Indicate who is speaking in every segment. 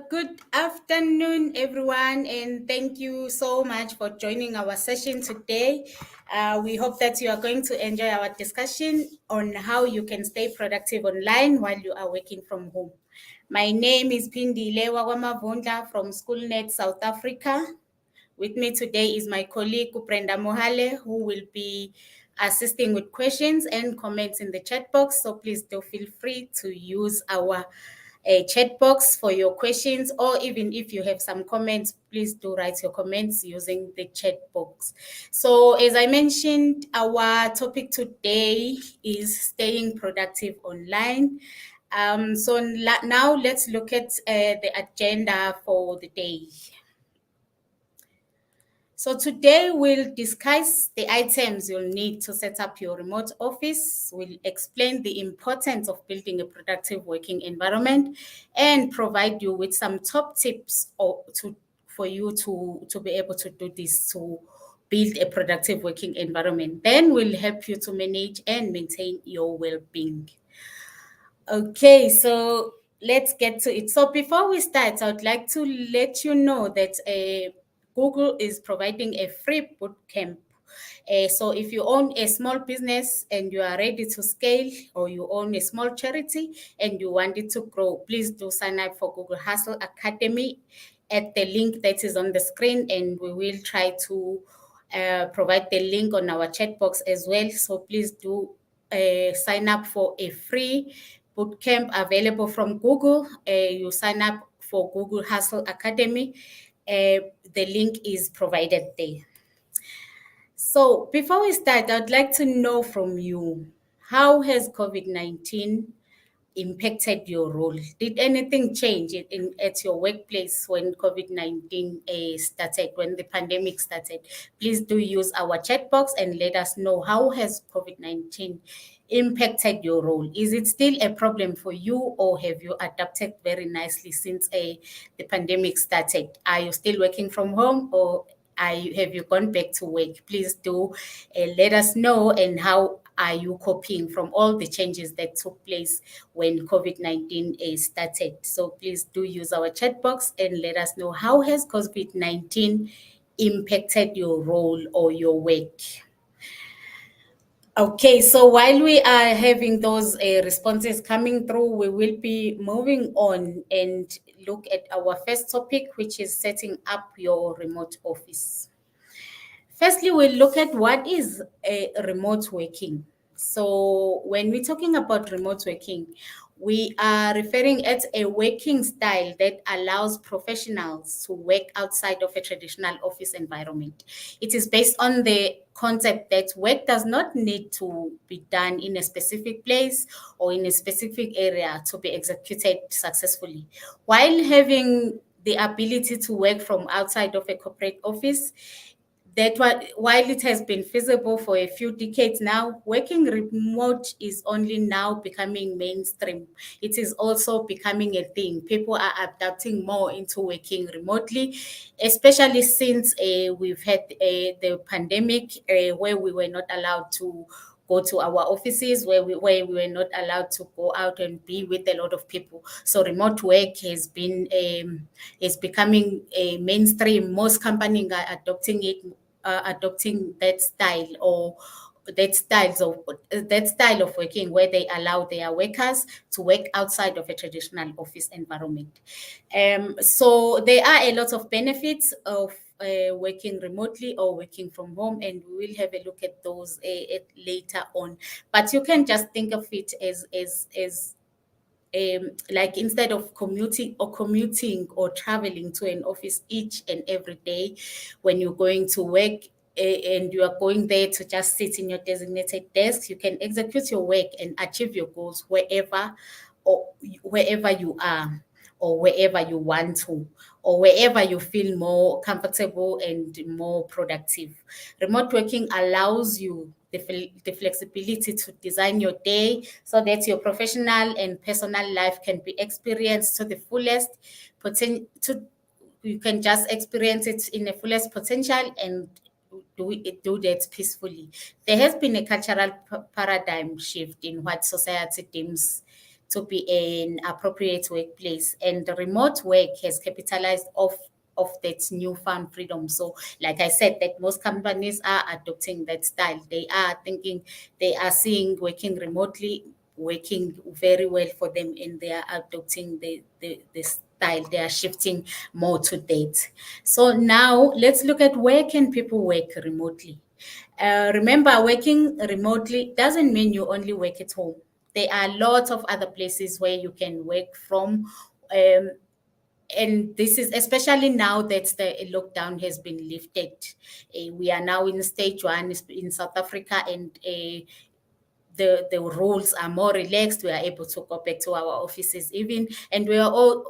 Speaker 1: Good afternoon, everyone, and thank you so much for joining our session today. We hope that you are going to enjoy our discussion on how you can stay productive online while you are working from home. My name is Pindile Wagwamavundla from SchoolNet South Africa. With me today is my colleague Brenda Mohale, who will be assisting with questions and comments in the chat box. So please do feel free to use our chat box for your questions, or even if you have some comments, please do write your comments using the chat box. So as I mentioned, our topic today is staying productive online. Now let's look at the agenda for the day. So today we'll discuss the items you'll need to set up your remote office. We'll explain the importance of building a productive working environment and provide you with some top tips for you to be able to do this, to build a productive working environment. Then we'll help you to manage and maintain your well-being. Okay, so let's get to it. So before we start, I would like to let you know that Google is providing a free bootcamp. So if you own a small business and you are ready to scale, or you own a small charity and you want it to grow, please do sign up for Google Hustle Academy at the link that is on the screen, and we will try to provide the link on our chat box as well. So please do sign up for a free bootcamp available from Google. You sign up for Google Hustle Academy. The link is provided there. So before we start, I'd like to know from you, how has COVID-19 impacted your role? Did anything change at your workplace when COVID-19 started, when the pandemic started? Please do use our chat box and let us know, how has COVID-19 impacted your role? Is it still a problem for you, or have you adapted very nicely since the pandemic started? Are you still working from home, or have you gone back to work? Please do let us know, and how are you coping from all the changes that took place when COVID-19 started? So please do use our chat box and let us know, how has COVID-19 impacted your role or your work? Okay, so while we are having those responses coming through, we will be moving on and look at our first topic, which is setting up your remote office. Firstly, we'll look at what is a remote working. So when we're talking about remote working, we are referring at a working style that allows professionals to work outside of a traditional office environment. It is based on the concept that work does not need to be done in a specific place or in a specific area to be executed successfully. While having the ability to work from outside of a corporate office, while it has been feasible for a few decades now, working remote is only now becoming mainstream. It is also becoming a thing. People are adapting more into working remotely, especially since we've had the pandemic, where we were not allowed to go to our offices, where we were not allowed to go out and be with a lot of people. So remote work has been is becoming a mainstream. Most companies are adopting it, adopting that style, or that style of working, where they allow their workers to work outside of a traditional office environment. So there are a lot of benefits of working remotely or working from home, and we will have a look at those later on. But you can just think of it as like, instead of commuting or traveling to an office each and every day, when you're going to work, and you are going there to just sit in your designated desk, you can execute your work and achieve your goals wherever you are, or wherever you want to, or wherever you feel more comfortable and more productive. Remote working allows you the flexibility to design your day so that your professional and personal life can be experienced to the fullest you can just experience it in the fullest potential, and do that peacefully. There has been a cultural paradigm shift in what society to be an appropriate workplace. And the remote work has capitalized of that newfound freedom. So, like I said, that most companies are adopting that style. They are thinking, they are seeing working remotely working very well for them, and they are adopting the style. They are shifting more to that. So now let's look at where can people work remotely. Remember, working remotely doesn't mean you only work at home. There are lots of other places where you can work from. And this is especially now that the lockdown has been lifted. We are now in stage one in South Africa, and the rules are more relaxed. We are able to go back to our offices even, and we are all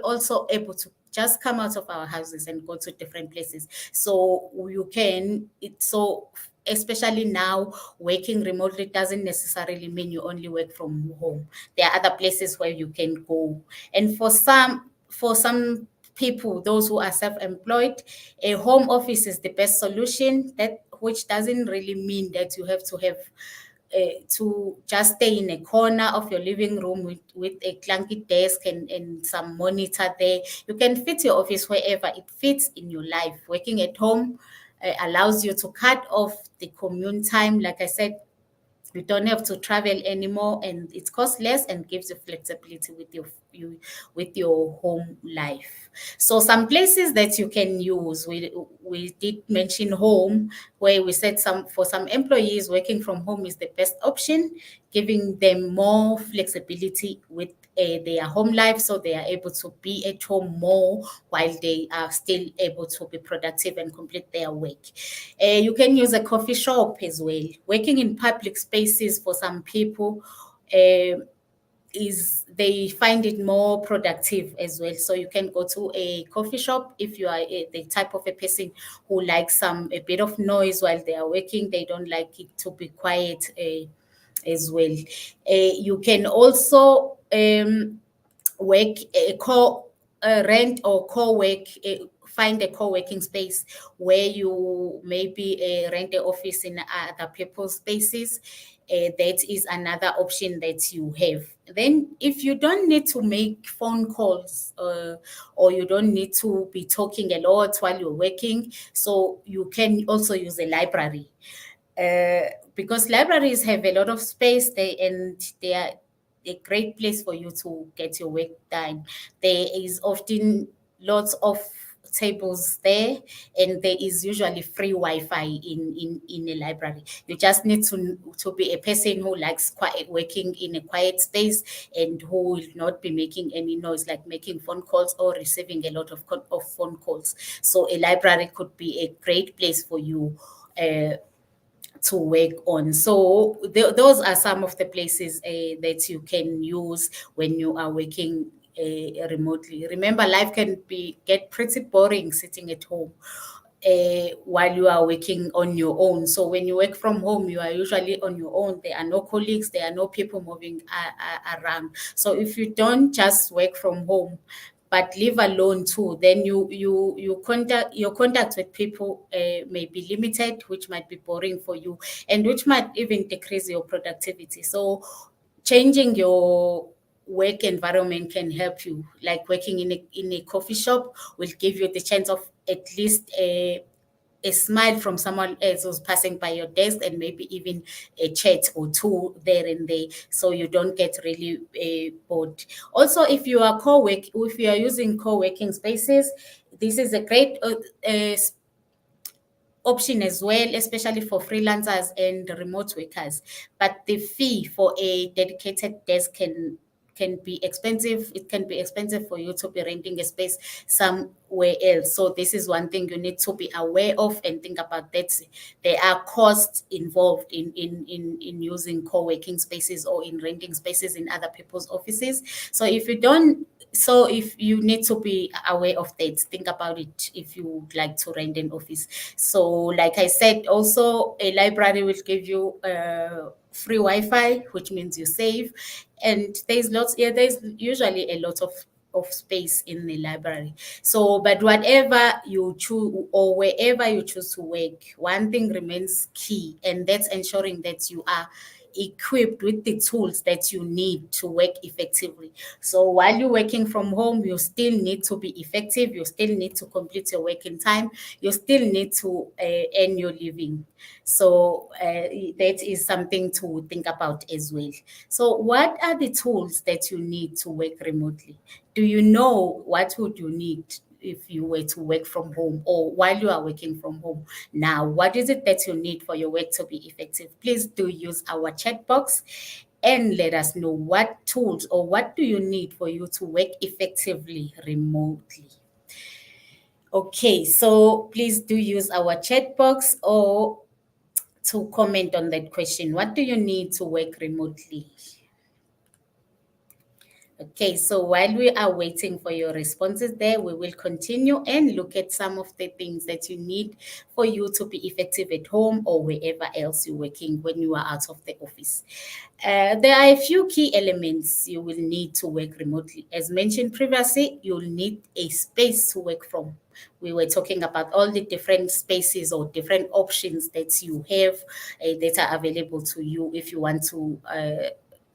Speaker 1: also able to just come out of our houses and go to different places. So you can, so especially now, working remotely doesn't necessarily mean you only work from home. There are other places where you can go. And for some people, those who are self-employed, a home office is the best solution. That which doesn't really mean that you have to just stay in a corner of your living room with a clunky desk and some monitor there. You can fit your office wherever it fits in your life. Working at home allows you to cut off the commute time. Like I said, you don't have to travel anymore, and it costs less and gives you flexibility with your home life. So some places that you can use, we did mention home, where we said some employees working from home is the best option, giving them more flexibility with their home life, so they are able to be at home more while they are still able to be productive and complete their work. You can use a coffee shop as well. Working in public spaces for some people is they find it more productive as well. So you can go to a coffee shop if you are the type of a person who likes a bit of noise while they are working. They don't like it to be quiet as well. You can also work rent or co-work, find a co-working space where you maybe rent an office in other people's spaces. That is another option that you have. Then, if you don't need to make phone calls or you don't need to be talking a lot while you're working, so you can also use a library. Because libraries have a lot of space, and they are a great place for you to get your work done. There is often lots of tables there, and there is usually free Wi-Fi in a library. You just need to be a person who likes working in a quiet space and who will not be making any noise, like making phone calls or receiving a lot of phone calls. So a library could be a great place for you to work on. So those are some of the places that you can use when you are working remotely. Remember, life can get pretty boring sitting at home while you are working on your own. So when you work from home, you are usually on your own. There are no colleagues, there are no people moving around. So if you don't just work from home, but live alone too, then your contact with people may be limited, which might be boring for you, and which might even decrease your productivity. So changing your work environment can help you. Like working in a coffee shop will give you the chance of at least a smile from someone else who's passing by your desk, and maybe even a chat or two there and there, so you don't get really bored. Also, if you are using co-working spaces, this is a great option as well, especially for freelancers and remote workers. But the fee for a dedicated desk can be expensive. It can be expensive for you to be renting a space somewhere else. So this is one thing you need to be aware of and think about, that there are costs involved in using co-working spaces or in renting spaces in other people's offices. So if you need to be aware of that, think about it if you would like to rent an office. So like I said, also a library will give you free Wi-Fi, which means you save. And there's usually a lot of space in the library. So, but whatever you choose or wherever you choose to work, one thing remains key, and that's ensuring that you are equipped with the tools that you need to work effectively. So while you're working from home, you still need to be effective. You still need to complete your working time. You still need to earn your living. So that is something to think about as well. So what are the tools that you need to work remotely? Do you know what would you need if you were to work from home or while you are working from home? Now, what is it that you need for your work to be effective? Please do use our chat box and let us know what tools or what do you need for you to work effectively remotely. Okay, so please do use our chat box or to comment on that question. What do you need to work remotely? Okay, so while we are waiting for your responses there, we will continue and look at some of the things that you need for you to be effective at home or wherever else you're working when you are out of the office. There are a few key elements you will need to work remotely. As mentioned previously, you'll need a space to work from. We were talking about all the different spaces or different options that you have that are available to you if you want to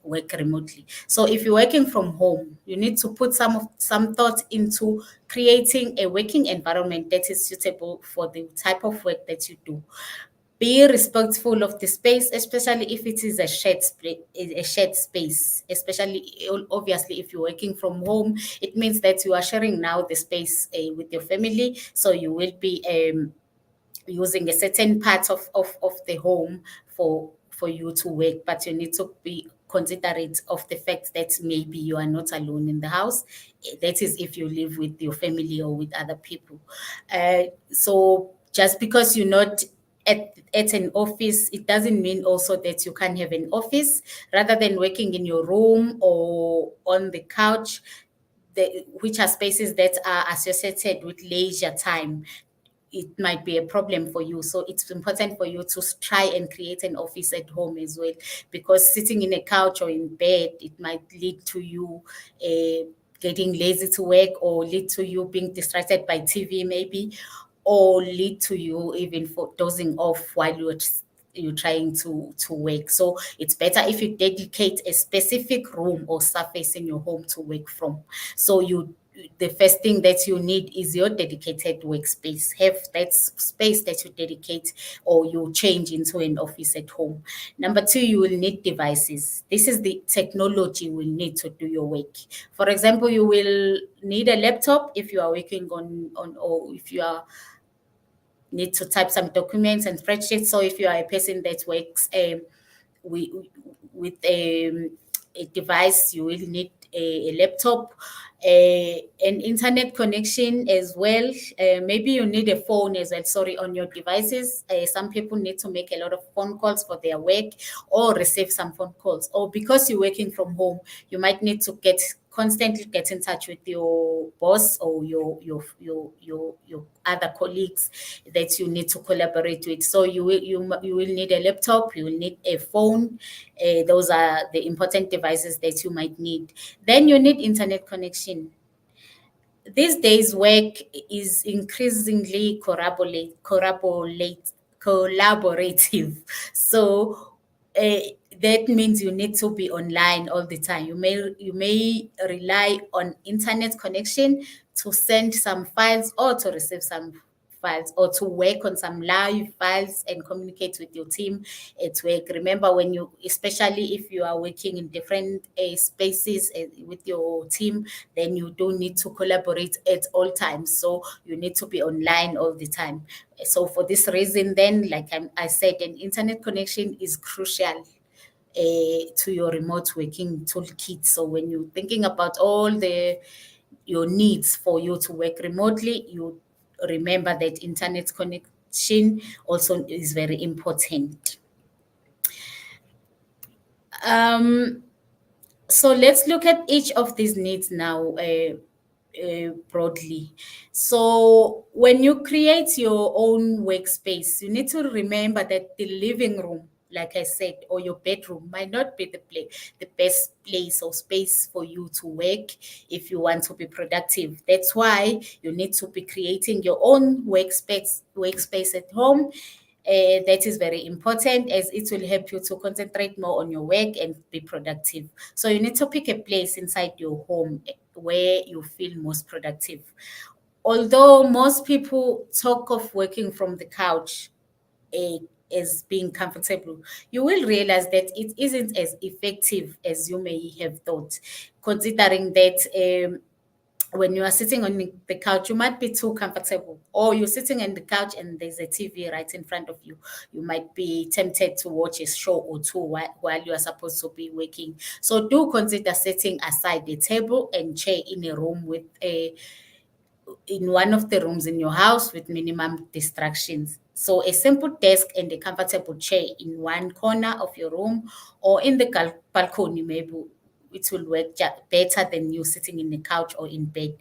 Speaker 1: work remotely. So if you're working from home, you need to put some thought into creating a working environment that is suitable for the type of work that you do. Be respectful of the space, especially if it is a shared space. Especially, obviously, if you're working from home, it means that you are sharing now the space with your family. So you will be using a certain part of the home for you to work, but you need to be considerate of the fact that maybe you are not alone in the house. That is if you live with your family or with other people. So just because you're not at an office, it doesn't mean also that you can't have an office. Rather than working in your room or on the couch, which are spaces that are associated with leisure time, it might be a problem for you. So it's important for you to try and create an office at home as well, because sitting in a couch or in bed, it might lead to you getting lazy to work, or lead to you being distracted by TV maybe, or lead to you even for dozing off while you're trying to work. So it's better if you dedicate a specific room or surface in your home to work from. So the first thing that you need is your dedicated workspace. Have that space that you dedicate or you change into an office at home. Number two, you will need devices. This is the technology you will need to do your work. For example, you will need a laptop if you are working on or if you are need to type some documents and spreadsheets. So if you are a person that works with a device, you will need a laptop, an internet connection as well. Maybe you need a phone as well, sorry, on your devices. Some people need to make a lot of phone calls for their work or receive some phone calls. Or because you're working from home, you might need to constantly get in touch with your boss or your other colleagues that you need to collaborate with. So you will need a laptop, you will need a phone. Those are the important devices that you might need. Then you need internet connection. These days, work is increasingly collaborative. So that means you need to be online all the time. You may rely on internet connection to send some files or to receive some files, or to work on some live files and communicate with your team at work. Remember, especially if you are working in different spaces with your team, then you do need to collaborate at all times. So you need to be online all the time. So for this reason, then, like I said, an internet connection is crucial to your remote working toolkit. So when you're thinking about all your needs for you to work remotely, you remember that internet connection also is very important. So let's look at each of these needs now broadly. So when you create your own workspace, you need to remember that the living room, like I said, or your bedroom might not be the best place or space for you to work if you want to be productive. That's why you need to be creating your own workspace at home. That is very important as it will help you to concentrate more on your work and be productive. So you need to pick a place inside your home where you feel most productive. Although most people talk of working from the couch, uh, as being comfortable, you will realize that it isn't as effective as you may have thought, considering that when you are sitting on the couch, you might be too comfortable, or you're sitting on the couch and there's a TV right in front of you. You might be tempted to watch a show or two while you are supposed to be working. So do consider setting aside a table and chair in a room with a in one of the rooms in your house with minimum distractions. So a simple desk and a comfortable chair in one corner of your room or in the balcony, maybe it will work better than you sitting in the couch or in bed.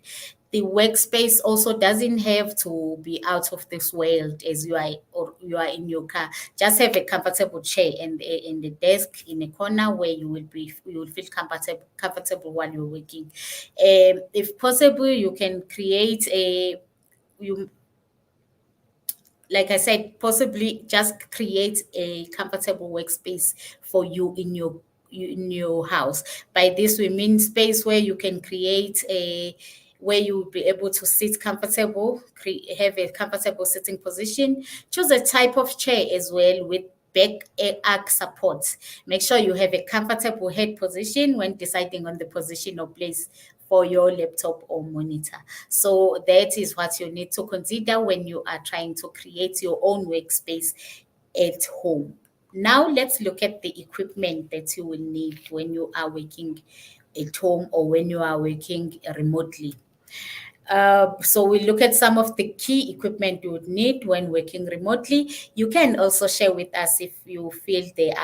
Speaker 1: The workspace also doesn't have to be out of this world as you are in your car. Just have a comfortable chair and the desk in a corner where you will feel comfortable while you're working. If possible, you can create a you like I said, possibly just create a comfortable workspace for you in your house. By this we mean space where you can create a where you will be able to sit comfortable, have a comfortable sitting position. Choose a type of chair as well with back arc support. Make sure you have a comfortable head position when deciding on the position or place for your laptop or monitor. So that is what you need to consider when you are trying to create your own workspace at home. Now let's look at the equipment that you will need when you are working at home or when you are working remotely. So we look at some of the key equipment you would need when working remotely. You can also share with us if you feel there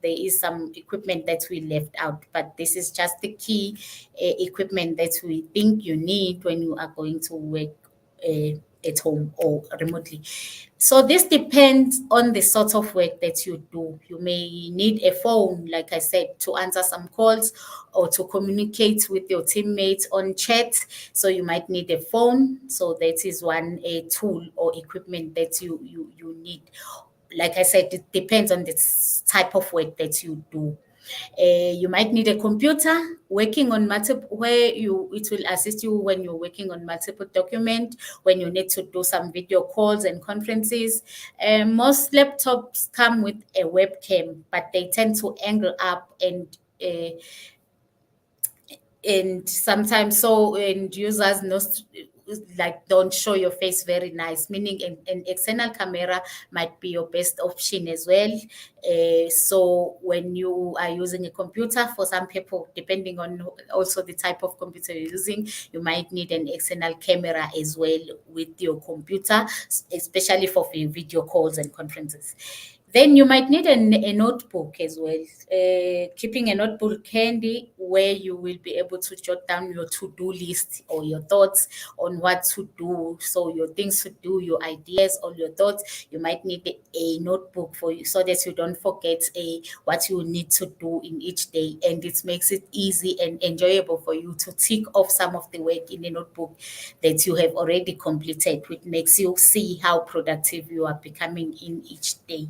Speaker 1: is some equipment that we left out, but this is just the key equipment that we think you need when you are going to work at home or remotely. So this depends on the sort of work that you do. You may need a phone, like I said, to answer some calls or to communicate with your teammates on chat. So you might need a phone. So that is one a tool or equipment that you need. Like I said, it depends on the type of work that you do. You might need a computer working on multiple where you it will assist you when you're working on multiple document, when you need to do some video calls and conferences. Most laptops come with a webcam, but they tend to angle up and sometimes so and users not like don't show your face very nice, meaning an external camera might be your best option as well. So when you are using a computer, for some people, depending on also the type of computer you're using, you might need an external camera as well with your computer, especially for video calls and conferences. Then you might need a notebook as well. Keeping a notebook handy where you will be able to jot down your to-do list or your thoughts on what to do. So your things to do, your ideas, all your thoughts. You might need a notebook for you so that you don't forget what you need to do in each day, and it makes it easy and enjoyable for you to tick off some of the work in a notebook that you have already completed, which makes you see how productive you are becoming in each day.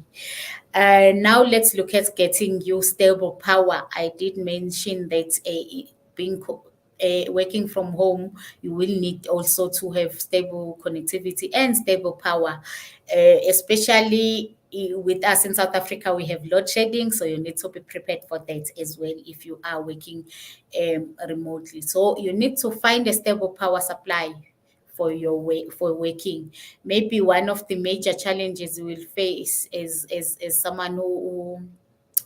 Speaker 1: Now let's look at getting you stable power. I did mention that working from home, you will need also to have stable connectivity and stable power, especially with us in South Africa, we have load shedding, so you need to be prepared for that as well if you are working remotely. So you need to find a stable power supply for your way for working. Maybe one of the major challenges you will face as someone who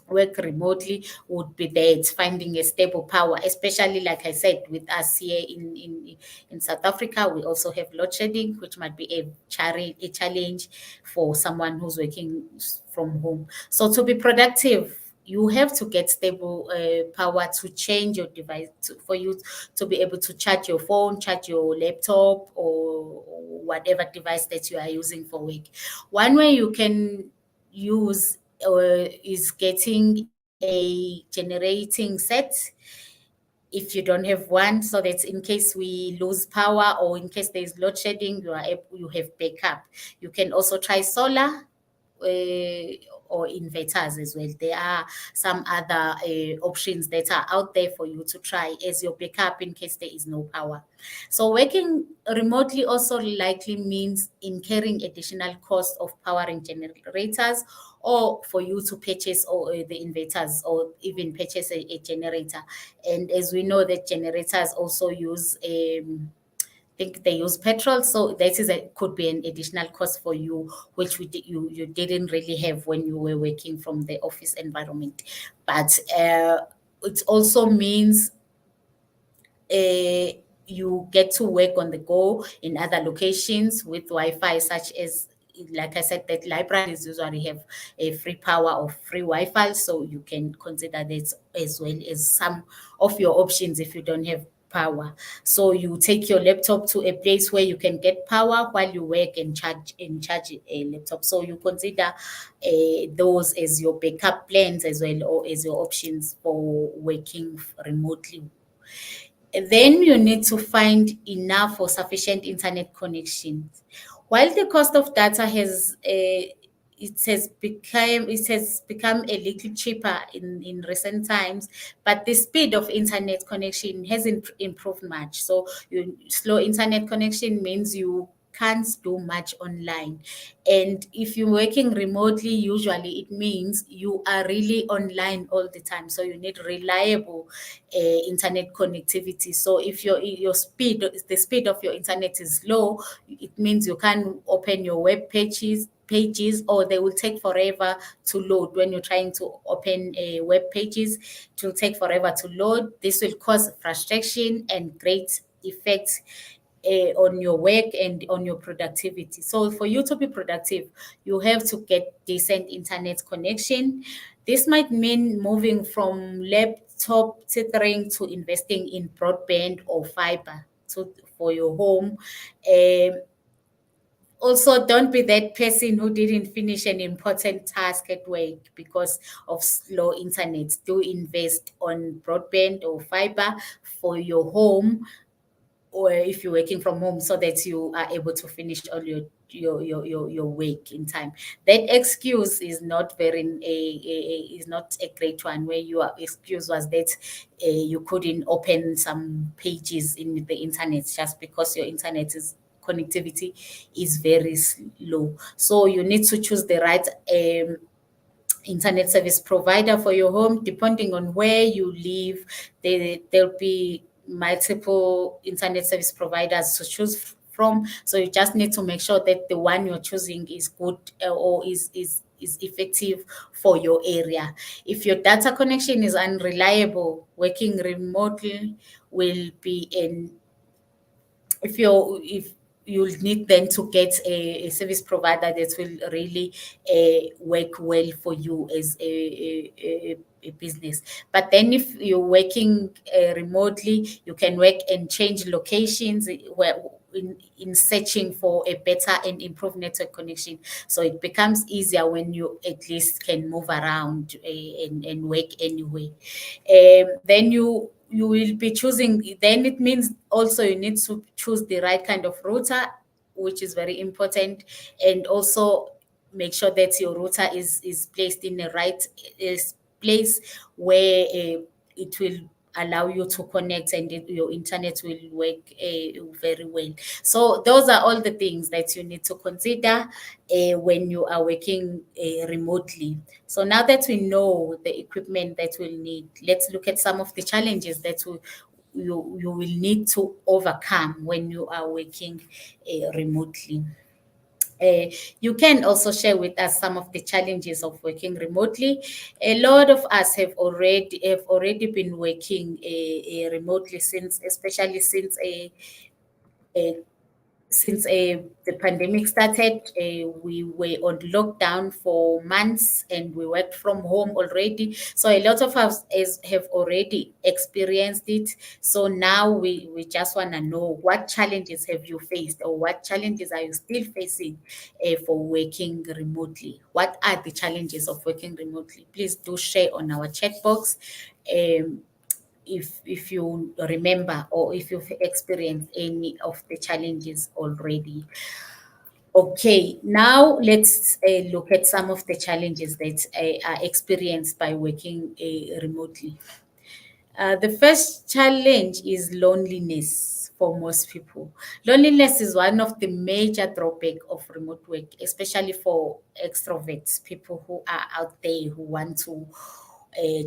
Speaker 1: work remotely would be that finding a stable power, especially like I said, with us here in South Africa, we also have load shedding, which might be a challenge for someone who's working from home. So to be productive, you have to get stable power to change your device for you to be able to charge your phone, charge your laptop, or whatever device that you are using for work. One way you can use is getting a generating set if you don't have one, so that in case we lose power or in case there is load shedding, you have backup. You can also try solar or inverters as well. There are some other options that are out there for you to try as your backup in case there is no power. So working remotely also likely means incurring additional cost of powering generators, or for you to purchase or the inverters, or even purchase a generator. And as we know, that generators also use think they use petrol, so that is could be an additional cost for you, which you didn't really have when you were working from the office environment. But it also means uh, you get to work on the go in other locations with Wi-Fi, such as, like I said, that libraries usually have a free power or free Wi-Fi, so you can consider that as well as some of your options if you don't have power. So you take your laptop to a place where you can get power while you work and charge a laptop. So you consider those as your backup plans as well, or as your options for working remotely. Then you need to find enough or sufficient internet connections. While the cost of data has become a little cheaper in recent times, but the speed of internet connection hasn't improved much. So slow internet connection means you can't do much online. And if you're working remotely, usually it means you are really online all the time. So you need reliable internet connectivity. So if the speed of your internet is low, it means you can't open your web pages, or they will take forever to load. When you're trying to open web pages, it will take forever to load. This will cause frustration and great effects on your work and on your productivity. So for you to be productive, you have to get decent internet connection. This might mean moving from laptop tethering to investing in broadband or fiber for your home. Um, Also, don't be that person who didn't finish an important task at work because of slow internet. Do invest on broadband or fiber for your home, or if you're working from home, so that you are able to finish all your work in time. That excuse is not is not a great one, where your excuse was that you couldn't open some pages in the internet just because your internet is connectivity is very slow. So you need to choose the right internet service provider for your home. Depending on where you live, there'll be multiple internet service providers to choose from. So you just need to make sure that the one you're choosing is good, or is effective for your area. If your data connection is unreliable, working remotely will be an if you'll need then to get a service provider that will really work well for you as a business. But then if you're working remotely, you can work and change locations where in searching for a better and improved network connection. So it becomes easier when you at least can move around and work anyway. Then you will be choosing, then it means also you need to choose the right kind of router, which is very important. And also make sure that your router is placed in the right place where it will allow you to connect, and your internet will work very well. So those are all the things that you need to consider when you are working remotely. So now that we know the equipment that we'll need, let's look at some of the challenges that you will need to overcome when you are working remotely. You can also share with us some of the challenges of working remotely. A lot of us have already been working remotely, especially since the pandemic started. We were on lockdown for months and we worked from home already. So a lot of us have already experienced it. So now we just want to know, what challenges have you faced, or what challenges are you still facing for working remotely? What are the challenges of working remotely? Please do share on our chat box. Um, if you remember, or if you've experienced any of the challenges already. Okay, now let's look at some of the challenges that are experienced by working remotely. The first challenge is loneliness for most people. Loneliness is one of the major drawback of remote work, especially for extroverts, people who are out there who want to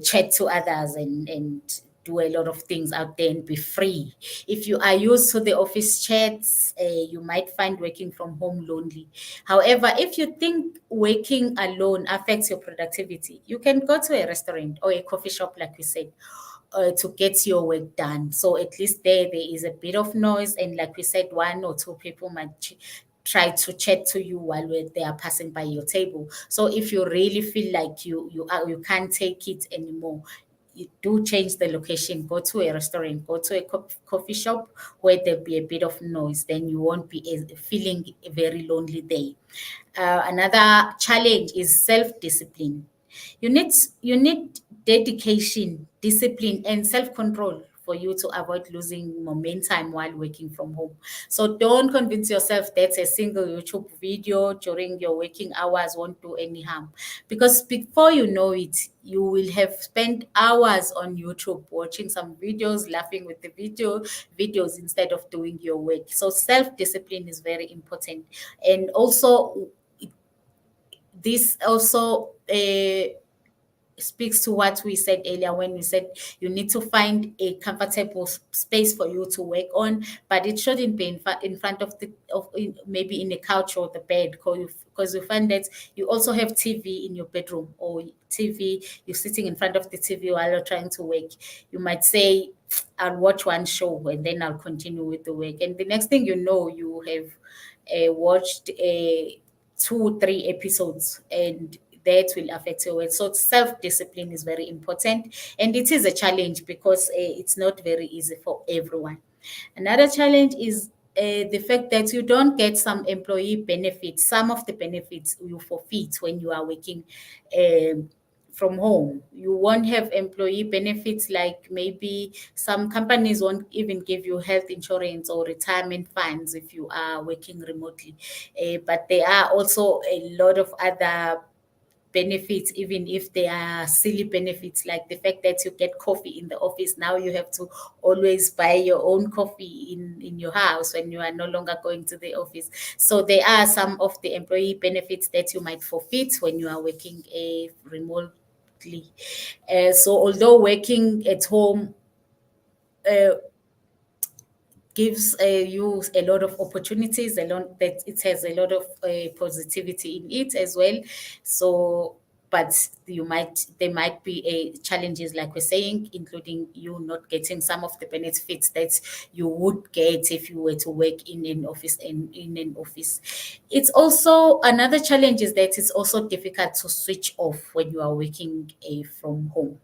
Speaker 1: chat to others and do a lot of things out there and be free. If you are used to the office chats, you might find working from home lonely. However, if you think working alone affects your productivity, you can go to a restaurant or a coffee shop, like we said, to get your work done. So at least there is a bit of noise, and like we said, one or two people might try to chat to you while they are passing by your table. So if you really feel like you can't take it anymore, you do change the location, go to a restaurant, go to a coffee shop where there'll be a bit of noise, then you won't be feeling very lonely there. Another challenge is self-discipline. You need dedication, discipline, and self-control for you to avoid losing momentum while working from home. So don't convince yourself that a single YouTube video during your working hours won't do any harm. Because before you know it, you will have spent hours on YouTube watching some videos, laughing with the videos instead of doing your work. So self-discipline is very important. And also this also speaks to what we said earlier when we said you need to find a comfortable space for you to work on, but it shouldn't be in front of maybe in the couch or the bed, because you find that you also have TV in your bedroom, or TV, you're sitting in front of the TV while you're trying to work. You might say, I'll watch one show and then I'll continue with the work, and the next thing you know, you have watched 2 3 episodes, and that will affect your weight. So self-discipline is very important, and it is a challenge because it's not very easy for everyone. Another challenge is the fact that you don't get some employee benefits. Some of the benefits you forfeit when you are working um, from home. You won't have employee benefits, like maybe some companies won't even give you health insurance or retirement funds if you are working remotely. But there are also a lot of other benefits, even if they are silly benefits, like the fact that you get coffee in the office. Now you have to always buy your own coffee in your house when you are no longer going to the office. So there are some of the employee benefits that you might forfeit when you are working remotely. So although working at home uh, gives you a lot of opportunities, a lot that it has a lot of positivity in it as well. So, but there might be challenges, like we're saying, including you not getting some of the benefits that you would get if you were to work in an office. In an office, it's also another challenge is that it's also difficult to switch off when you are working from home.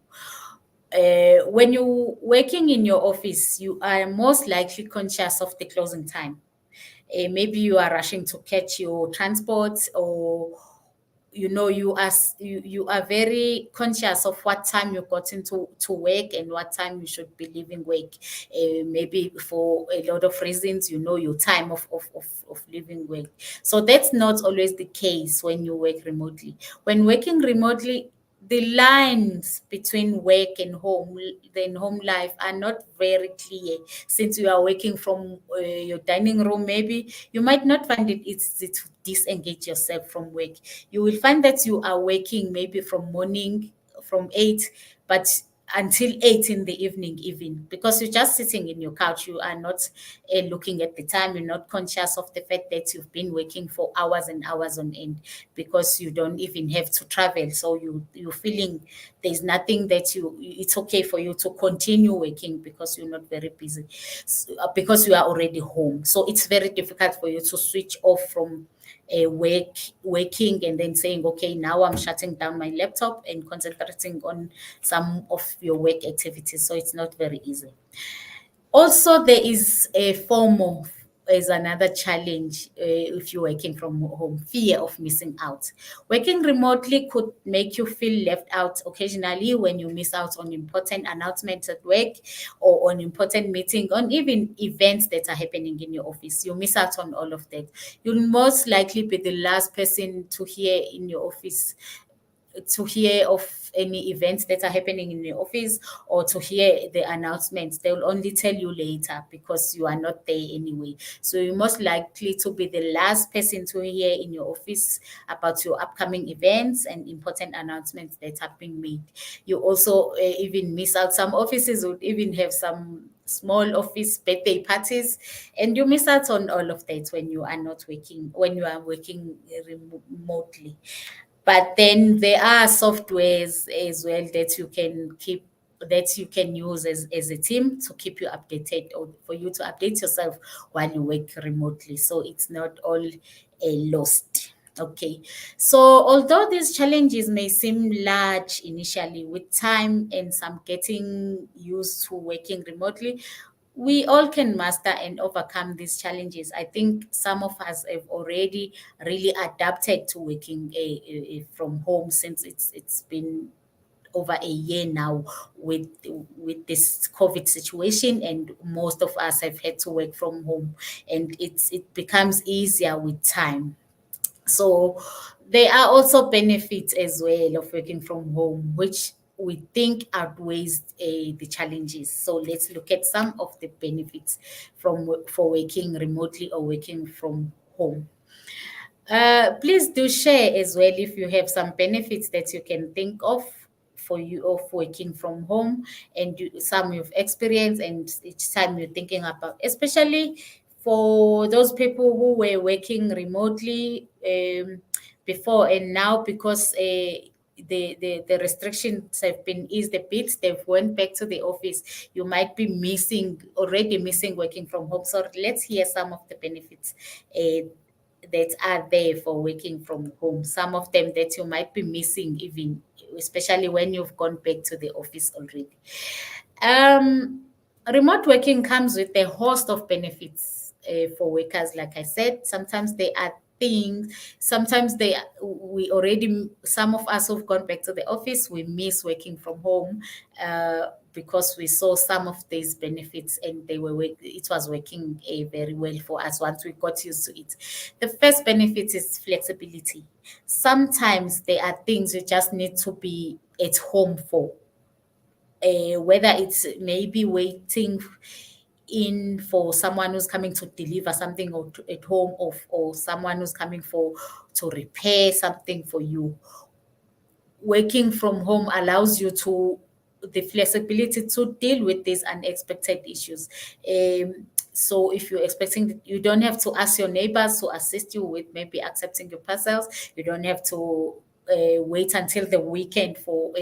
Speaker 1: When you're working in your office, you are most likely conscious of the closing time. Maybe you are rushing to catch your transport, or you are very conscious of what time you got into to work and what time you should be leaving work. Maybe for a lot of reasons, your time of leaving work. So that's not always the case when you work remotely. When working remotely, the lines between work and home life are not very clear. Since you are working from your dining room, maybe you might not find it easy to disengage yourself from work. You will find that you are working maybe from morning, from 8, but until 8 in the evening, even because you're just sitting in your couch. You are not looking at the time. You're not conscious of the fact that you've been working for hours and hours on end, because you don't even have to travel. So you're feeling there's nothing that it's okay for you to continue working because you're not very busy, because you are already home. So it's very difficult for you to switch off from working and then saying, okay, now I'm shutting down my laptop and concentrating on some of your work activities. So it's not very easy. Also, there is a FOMO, is another challenge if you're working from home, fear of missing out. Working remotely could make you feel left out occasionally when you miss out on important announcements at work or on important meetings, on even events that are happening in your office. You miss out on all of that. You'll most likely be the last person to hear in your office, to hear of any events that are happening in the office, or to hear the announcements. They will only tell you later because you are not there anyway. So you're most likely to be the last person to hear in your office about your upcoming events and important announcements that have been made. You also even miss out. Some offices would even have some small office birthday parties, and you miss out on all of that when you are not working, when you are working remotely. But then there are softwares as well that you can keep, that you can use as a team to keep you updated, or for you to update yourself while you work remotely. So it's not all lost. Okay. So although these challenges may seem large initially, with time and some getting used to working remotely, we all can master and overcome these challenges. I think some of us have already really adapted to working from home, since it's been over a year now with this COVID situation, and most of us have had to work from home, and it becomes easier with time. So there are also benefits as well of working from home, which we think outweighs the challenges. So let's look at some of the benefits for working remotely or working from home. Please do share as well if you have some benefits that you can think of for you of working from home, and some you've experienced and each time you're thinking about, especially for those people who were working remotely before, and now because the restrictions have been eased a bit, they've went back to the office. You might be already missing working from home. So let's hear some of the benefits that are there for working from home. Some of them that you might be missing, even especially when you've gone back to the office already. Um, Remote working comes with a host of benefits for workers. Like I said, sometimes they are things. Sometimes we already, some of us who've gone back to the office, we miss working from home because we saw some of these benefits, and it was working very well for us once we got used to it. The first benefit is flexibility. Sometimes there are things you just need to be at home for, whether it's maybe waiting in for someone who's coming to deliver something at home, or someone who's coming to repair something for you. Working from home allows you to the flexibility to deal with these unexpected issues. So if you're expecting, you don't have to ask your neighbors to assist you with maybe accepting your parcels. You don't have to wait until the weekend for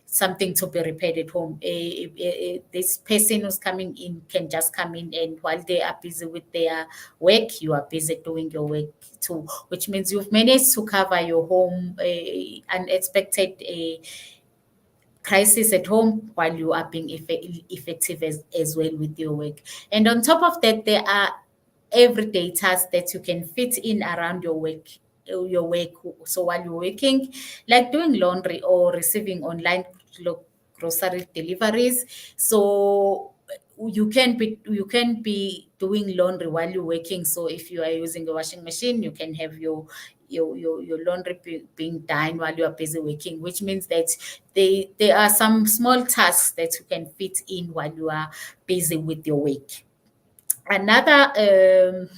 Speaker 1: something to be repaired at home. This person who's coming in can just come in, and while they are busy with their work, you are busy doing your work too, which means you've managed to cover your home unexpected crisis at home while you are being effective as well with your work. And on top of that, there are everyday tasks that you can fit in around your work. So while you're working, like doing laundry or receiving online grocery deliveries, so you can be doing laundry while you're working. So if you are using a washing machine, you can have your laundry being done while you are busy working, which means that there are some small tasks that you can fit in while you are busy with your work. Another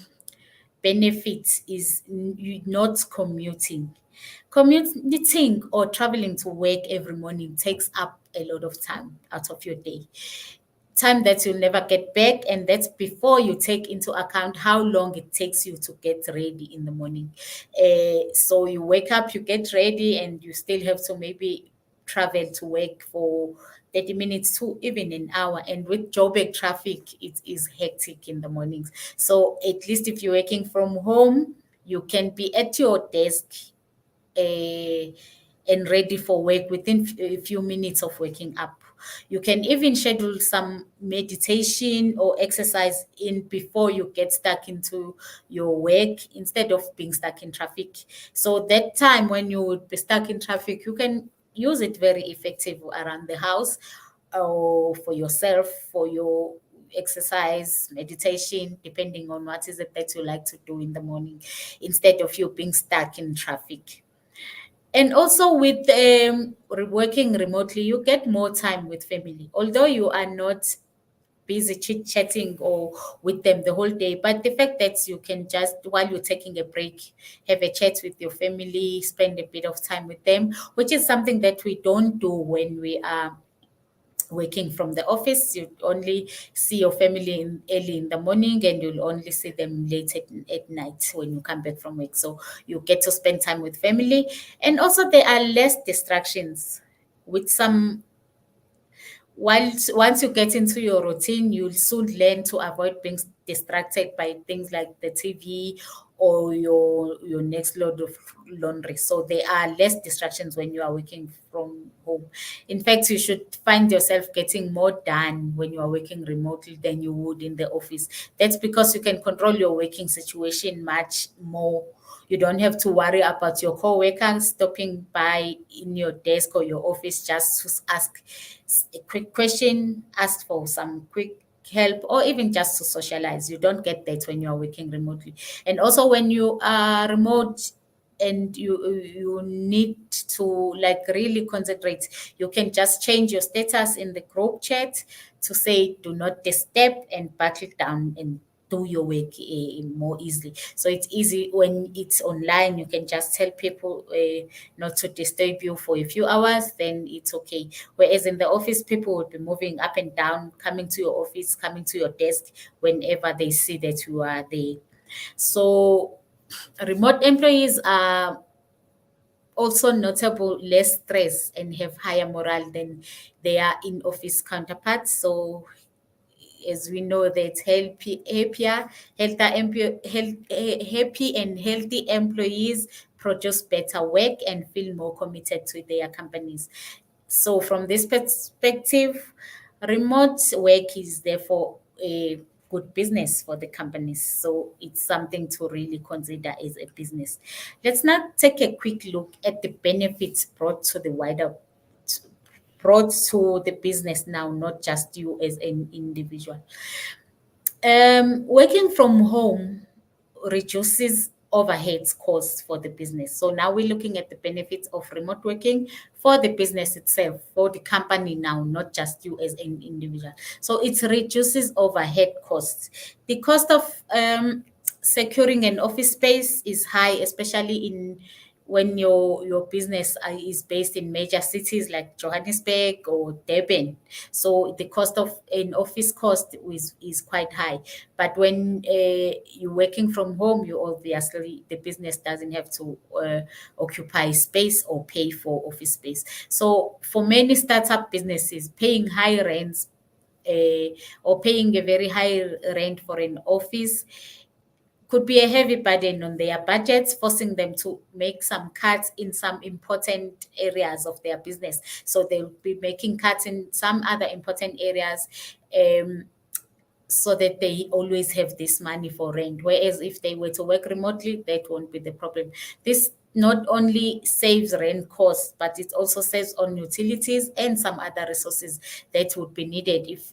Speaker 1: benefit is you not commuting. Commuting or traveling to work every morning takes up a lot of time out of your day, time that you'll never get back, and that's before you take into account how long it takes you to get ready in the morning. So you wake up, you get ready, and you still have to maybe travel to work for 30 minutes to even an hour, and with Joburg traffic, it is hectic in the mornings. So at least if you're working from home, you can be at your desk and ready for work within a few minutes of waking up. You can even schedule some meditation or exercise in before you get stuck into your work instead of being stuck in traffic. So that time when you would be stuck in traffic, you can use it very effective around the house or for yourself, for your exercise, meditation, depending on what is it that you like to do in the morning, instead of you being stuck in traffic. And also with working remotely, you get more time with family, although you are not busy chit chatting or with them the whole day. But the fact that you can just, while you're taking a break, have a chat with your family, spend a bit of time with them, which is something that we don't do when we are working from the office. You only see your family early in the morning, and you'll only see them late at night when you come back from work. So you get to spend time with family. And also there are less distractions with some. Once you get into your routine, you'll soon learn to avoid being distracted by things like the TV or your next load of laundry. So there are less distractions when you are working from home. In fact, you should find yourself getting more done when you are working remotely than you would in the office. That's because you can control your working situation much more. You don't have to worry about your co-workers stopping by in your desk or your office just to ask a quick question, ask for some quick help, or even just to socialize. You don't get that when you are working remotely. And also when you are remote and you need to like really concentrate, you can just change your status in the group chat to say do not disturb and buckle down and do your work more easily. So it's easy when it's online. You can just tell people not to disturb you for a few hours, then it's okay. Whereas in the office, people would be moving up and down, coming to your office, coming to your desk whenever they see that you are there. So remote employees are also notable less stress and have higher morale than their in-office counterparts. So as we know that happy and healthy employees produce better work and feel more committed to their companies. So from this perspective, remote work is therefore a good business for the companies. So it's something to really consider as a business. Let's now take a quick look at the benefits brought to the business now, not just you as an individual. Working from home reduces overheads costs for the business. So now we're looking at the benefits of remote working for the business itself, for the company now, not just you as an individual. So it reduces overhead costs. The cost of securing an office space is high, especially in when your business is based in major cities like Johannesburg or Durban. So the cost of an office cost is quite high. But when you're working from home, you obviously, the business doesn't have to occupy space or pay for office space. So for many startup businesses, paying high rents or paying a very high rent for an office could be a heavy burden on their budgets, forcing them to make some cuts in some important areas of their business. So they'll be making cuts in some other important areas, so that they always have this money for rent. Whereas if they were to work remotely, that won't be the problem. This not only saves rent costs, but it also saves on utilities and some other resources that would be needed if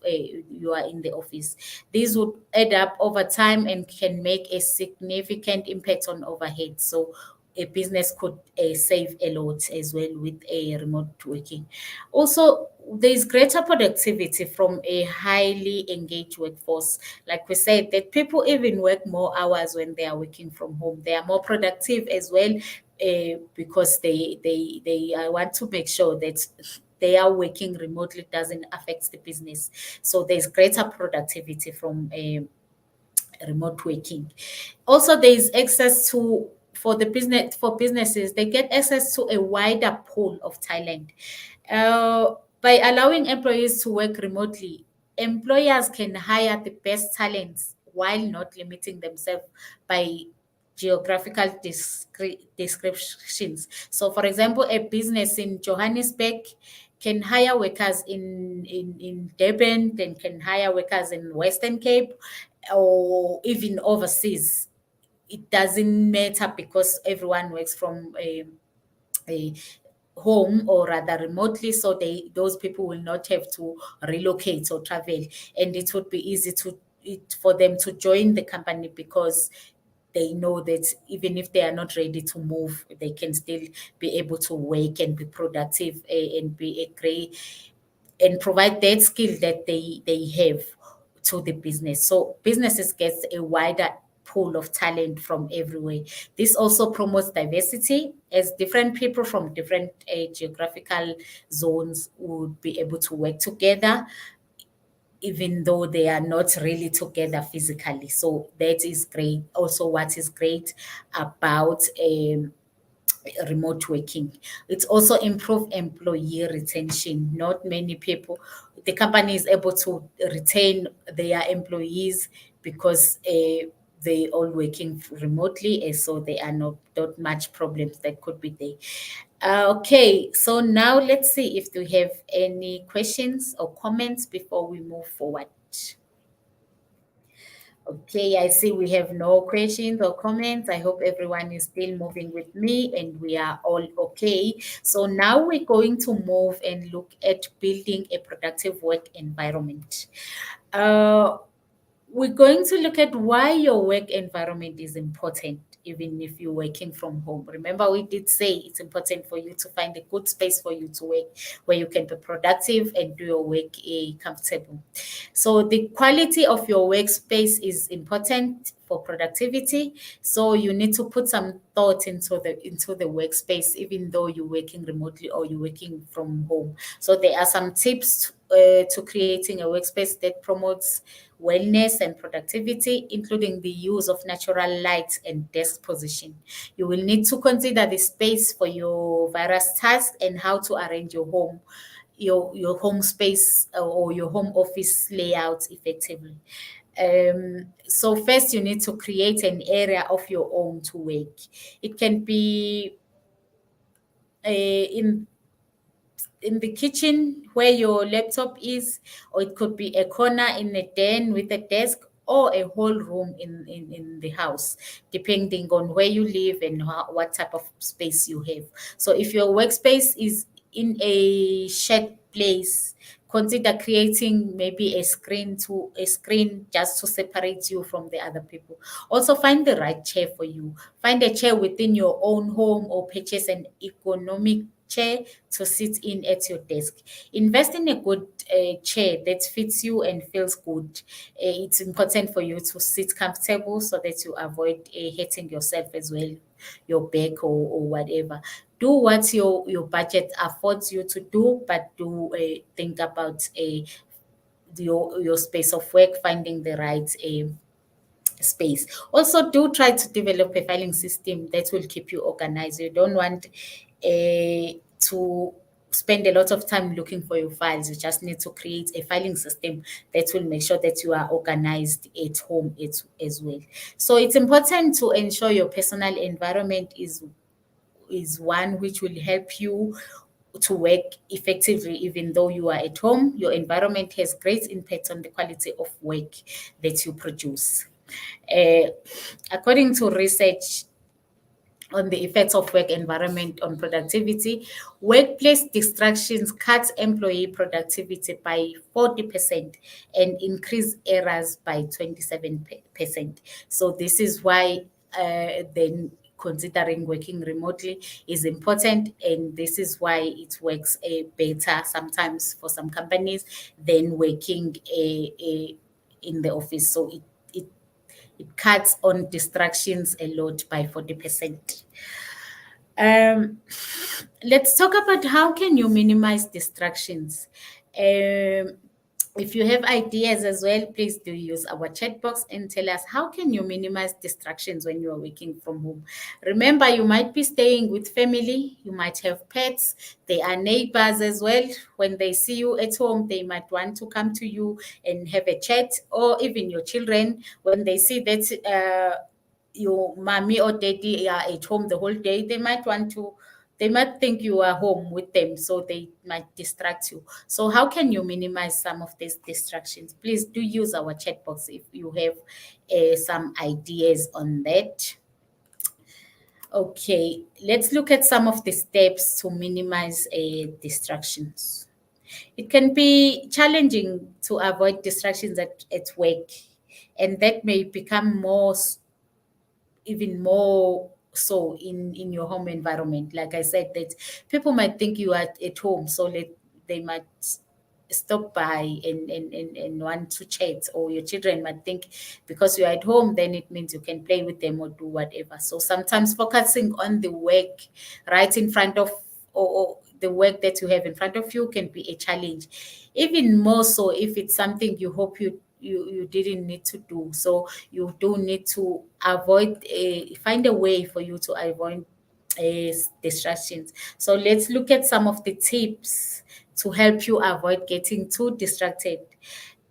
Speaker 1: you are in the office. These would add up over time and can make a significant impact on overhead. So a business could save a lot as well with a remote working. Also, there is greater productivity from a highly engaged workforce. Like we said, that people even work more hours when they are working from home. They are more productive as well, because they want to make sure that they are working remotely doesn't affect the business. So there's greater productivity from remote working. Also, there is access to, for businesses, they get access to a wider pool of talent. By allowing employees to work remotely, employers can hire the best talents while not limiting themselves by geographical descriptions. So, for example, a business in Johannesburg can hire workers in Durban, then can hire workers in Western Cape, or even overseas. It doesn't matter because everyone works from a home or rather remotely, so those people will not have to relocate or travel, and it would be easy for them to join the company because they know that even if they are not ready to move, they can still be able to work and be productive, and be a great and provide that skill that they have to the business. So businesses get a wider pool of talent from everywhere. This also promotes diversity, as different people from different geographical zones would be able to work together even though they are not really together physically. So that is great. Also, what is great about remote working. It's also improve employee retention. Not many people, the company is able to retain their employees because they all working remotely, and so there are not much problems that could be there. Okay, so now let's see if we have any questions or comments before we move forward. Okay, I see we have no questions or comments. I hope everyone is still moving with me and we are all okay. So now we're going to move and look at building a productive work environment. Uh, we're going to look at why your work environment is important, even if you're working from home. Remember, we did say it's important for you to find a good space for you to work where you can be productive and do your work comfortable. So, the quality of your workspace is important for productivity. So, you need to put some thought into the workspace, even though you're working remotely or you're working from home. So, there are some tips to creating a workspace that promotes wellness and productivity, including the use of natural light and desk position. You will need to consider the space for your various tasks and how to arrange your home space or your home office layout effectively. So first, you need to create an area of your own to work. It can be in the kitchen where your laptop is, or it could be a corner in a den with a desk, or a whole room in the house, depending on where you live and what type of space you have. So if your workspace is in a shared place, consider creating maybe a screen just to separate you from the other people. Also, find the right chair for you. Find a chair within your own home or purchase an ergonomic chair to sit in at your desk. Invest in a good chair that fits you and feels good. It's important for you to sit comfortable so that you avoid hurting yourself as well, your back or whatever. Do what your budget affords you to do, but do think about your space of work, finding the right space. Also, do try to develop a filing system that will keep you organized. You don't want to spend a lot of time looking for your files. You just need to create a filing system that will make sure that you are organized at home as well. So it's important to ensure your personal environment is one which will help you to work effectively. Even though you are at home, your environment has great impact on the quality of work that you produce. Uh, According to research on the effects of work environment on productivity, workplace distractions cut employee productivity by 40% and increase errors by 27%. So this is why then considering working remotely is important, and this is why it works better sometimes for some companies than working in the office. So it cuts on distractions a lot by 40%. Um, let's talk about how can you minimize distractions. If you have ideas as well, please do use our chat box and tell us how can you minimize distractions when you are working from home. Remember, you might be staying with family, you might have pets, they are neighbors as well. When they see you at home, they might want to come to you and have a chat, or even your children, when they see that your mommy or daddy are at home the whole day, they might think you are home with them, so they might distract you. So how can you minimize some of these distractions? Please do use our chat box if you have some ideas on that. Okay, let's look at some of the steps to minimize distractions. It can be challenging to avoid distractions at work, and that may become even more so in your home environment. Like I said, that people might think you are at home, so they might stop by and want to chat, or your children might think because you're at home, then it means you can play with them or do whatever. So sometimes focusing on the work right in front of, or the work that you have in front of you, can be a challenge, even more so if it's something you hope you didn't need to do. So you do need to avoid find a way for you to avoid distractions. So let's look at some of the tips to help you avoid getting too distracted.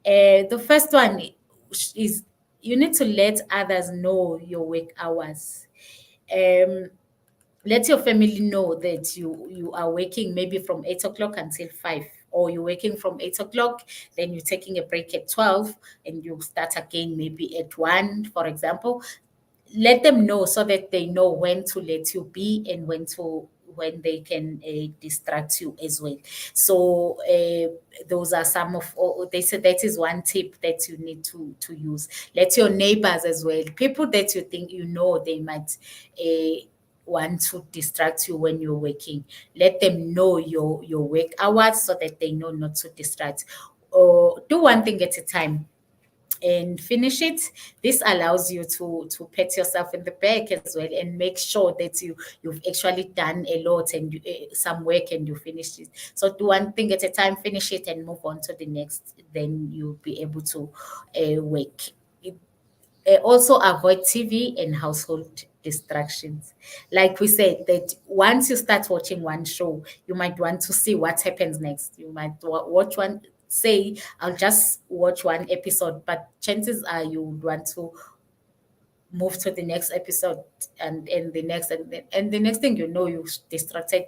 Speaker 1: The first one is you need to let others know your work hours. Um, let your family know that you are working maybe from 8 o'clock until 5, or you're working from 8 o'clock, then you're taking a break at 12, and you start again maybe at 1, for example. Let them know so that they know when to let you be, and when they can distract you as well. So those are some of, they said that is one tip that you need to use. Let your neighbors as well, people that you think they might want to distract you when you're working, let them know your work hours so that they know not to distract. Or do one thing at a time and finish it. This allows you to pat yourself in the back as well, and make sure that you've actually done a lot, and some work, and you finished it. So do one thing at a time, finish it, and move on to the next. Then you'll be able to work. Also avoid TV and household distractions. Like we said, that once you start watching one show, you might want to see what happens next. You might watch one, say, I'll just watch one episode, but chances are you would want to move to the next episode, and the next, and the next thing you know, you distracted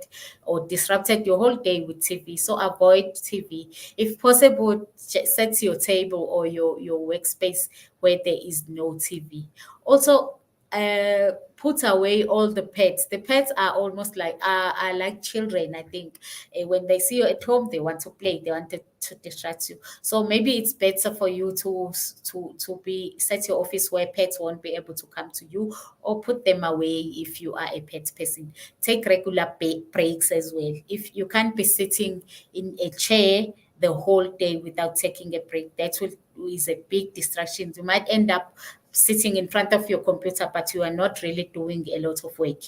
Speaker 1: or disrupted your whole day with TV. So avoid TV. If possible, set your table or your workspace where there is no TV. Also, put away all the pets. The pets are almost like are like children. I think when they see you at home, they want to play. They want to distract you. So maybe it's better for you to be set your office where pets won't be able to come to you, or put them away if you are a pet person. Take regular breaks as well. If you can't be sitting in a chair the whole day without taking a break, is a big distraction. You might end up sitting in front of your computer, but you are not really doing a lot of work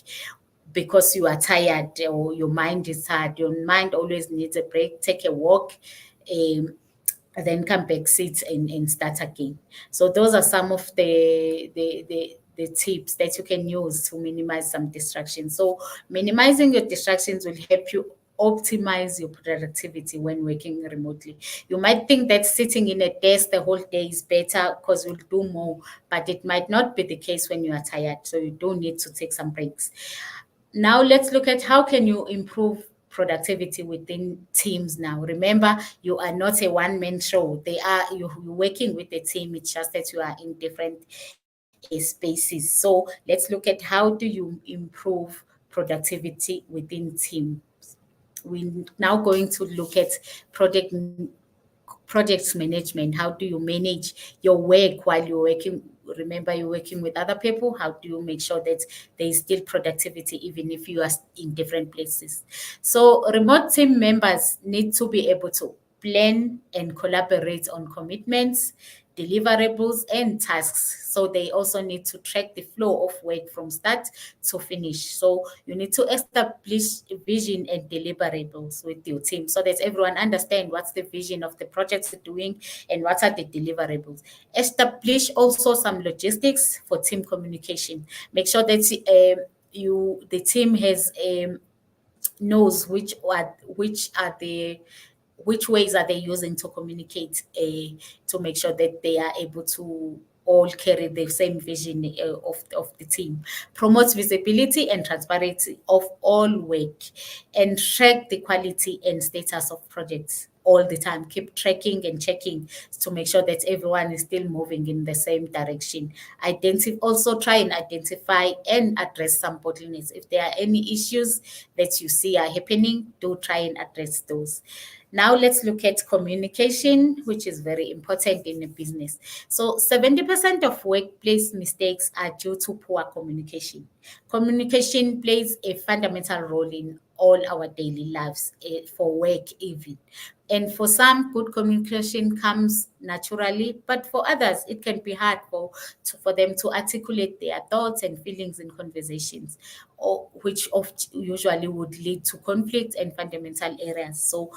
Speaker 1: because you are tired, or your mind is tired. Your mind always needs a break. Take a walk, um, then come back, sit, and start again. So those are some of the tips that you can use to minimize some distractions. So minimizing your distractions will help you optimize your productivity when working remotely. You might think that sitting in a desk the whole day is better because you'll do more, but it might not be the case when you are tired. So you do need to take some breaks. Now let's look at how can you improve productivity within teams. Now remember, you are not a one-man show. You're working with a team. It's just that you are in different spaces. So let's look at how do you improve productivity within teams. We're now going to look at projects management. How do you manage your work while you're working? Remember, you're working with other people. How do you make sure that there is still productivity even if you are in different places? So remote team members need to be able to plan and collaborate on commitments, deliverables, and tasks. So they also need to track the flow of work from start to finish. So you need to establish vision and deliverables with your team so that everyone understand what's the vision of the projects you're doing and what are the deliverables. Establish also some logistics for team communication. Make sure that the team has knows which ways are they using to communicate, to make sure that they are able all carry the same vision of the team. Promote visibility and transparency of all work, and track the quality and status of projects all the time. Keep tracking and checking to make sure that everyone is still moving in the same direction. Also try and identify and address some bottlenecks. If there are any issues that you see are happening, do try and address those. Now let's look at communication, which is very important in a business. So 70% of workplace mistakes are due to poor communication. Communication plays a fundamental role in all our daily lives, for work even. And for some, good communication comes naturally, but for others, it can be hard for them to articulate their thoughts and feelings in conversations, or which usually would lead to conflict and fundamental errors. So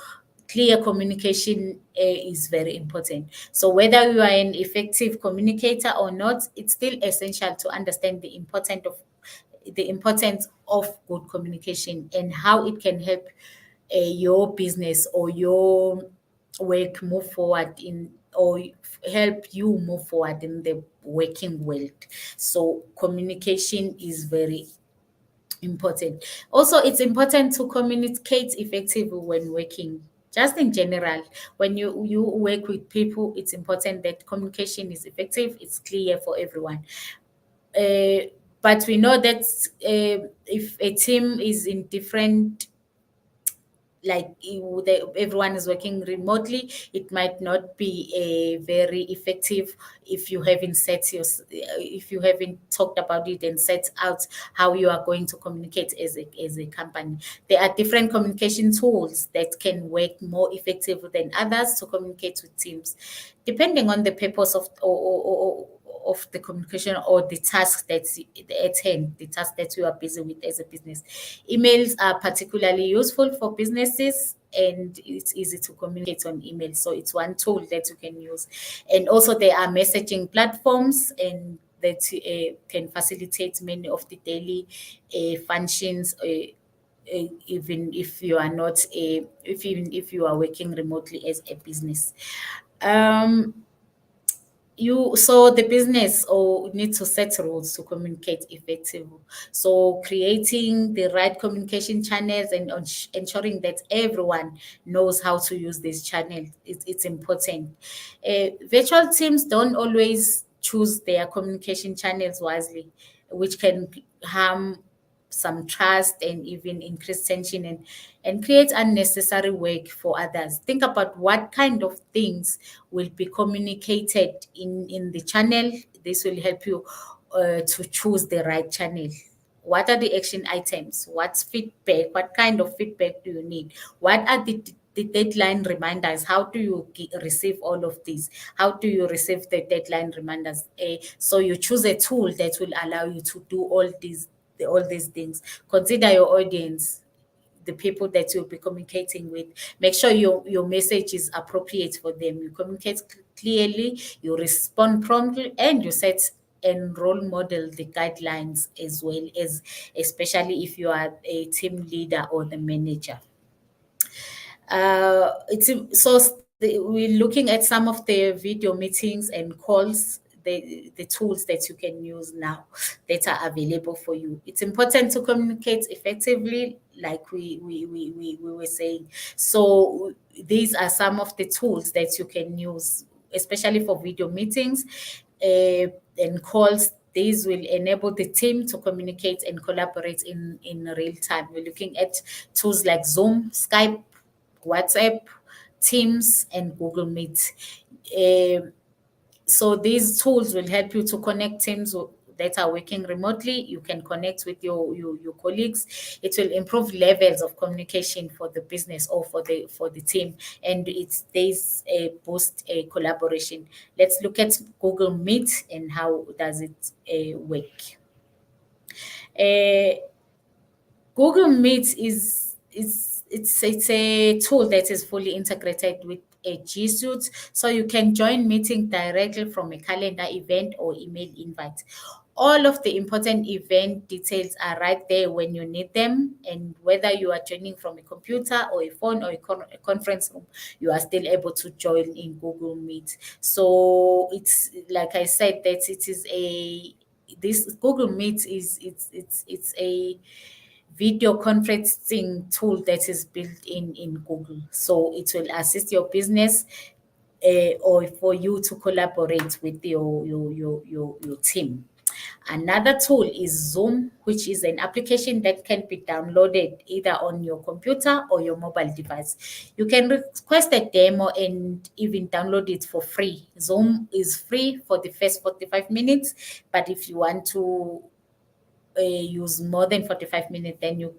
Speaker 1: clear communication is very important. So whether you are an effective communicator or not, it's still essential to understand the importance of good communication and how it can help your business or your work move forward in, or help you move forward in the working world. So communication is very important. Also, it's important to communicate effectively when working. Just in general, when you work with people, it's important that communication is effective, it's clear for everyone. Uh, but we know that if a team is in different, like everyone is working remotely, it might not be a very effective if you haven't talked about it and set out how you are going to communicate as a company. There are different communication tools that can work more effective than others to communicate with teams, depending on the purpose of the communication or the task that's at hand, the task that you are busy with as a business. Emails are particularly useful for businesses, and it's easy to communicate on email. So it's one tool that you can use. And also there are messaging platforms and that can facilitate many of the daily functions. Even if you are not even if you are working remotely as a business. Um, the business or need to set rules to communicate effectively. So creating the right communication channels and ensuring that everyone knows how to use this channel, it's important. Virtual teams don't always choose their communication channels wisely, which can harm some trust and even increase tension, and create unnecessary work for others. Think about what kind of things will be communicated in the channel. This will help you to choose the right channel. What are the action items? What's feedback? What kind of feedback do you need? What are the deadline reminders? How do you receive all of these? How do you receive the deadline reminders? So you choose a tool that will allow you to do all these things. Consider your audience, the people that you'll be communicating with. Make sure your message is appropriate for them. You communicate clearly, you respond promptly, and you set and role model the guidelines as well, as especially if you are a team leader or the manager. We're looking at some of the video meetings and calls, the tools that you can use now that are available for you. It's important to communicate effectively, like we were saying. So these are some of the tools that you can use, especially for video meetings and calls. These will enable the team to communicate and collaborate in real time. We're looking at tools like Zoom, Skype, WhatsApp, Teams, and Google Meet. So these tools will help you to connect teams that are working remotely. You can connect with your colleagues. It will improve levels of communication for the business or for the team, and there's a boost a collaboration. Let's look at Google Meet and how does it work. Uh, Google Meet it's a tool that is fully integrated with a G Suite, so you can join meeting directly from a calendar, event, or email invite. all of the important event details are right there when you need them. And whether you are joining from a computer or a phone or a conference room, you are still able to join in Google Meet. So it's like I said, that it is a this Google Meet is it's a video conferencing tool that is built in Google. So it will assist your business, or for you to collaborate with your team. Another tool is Zoom, which is an application that can be downloaded either on your computer or your mobile device. You can request a demo and even download it for free. Zoom is free for the first 45 minutes, but if you want to use more than 45 minutes, then you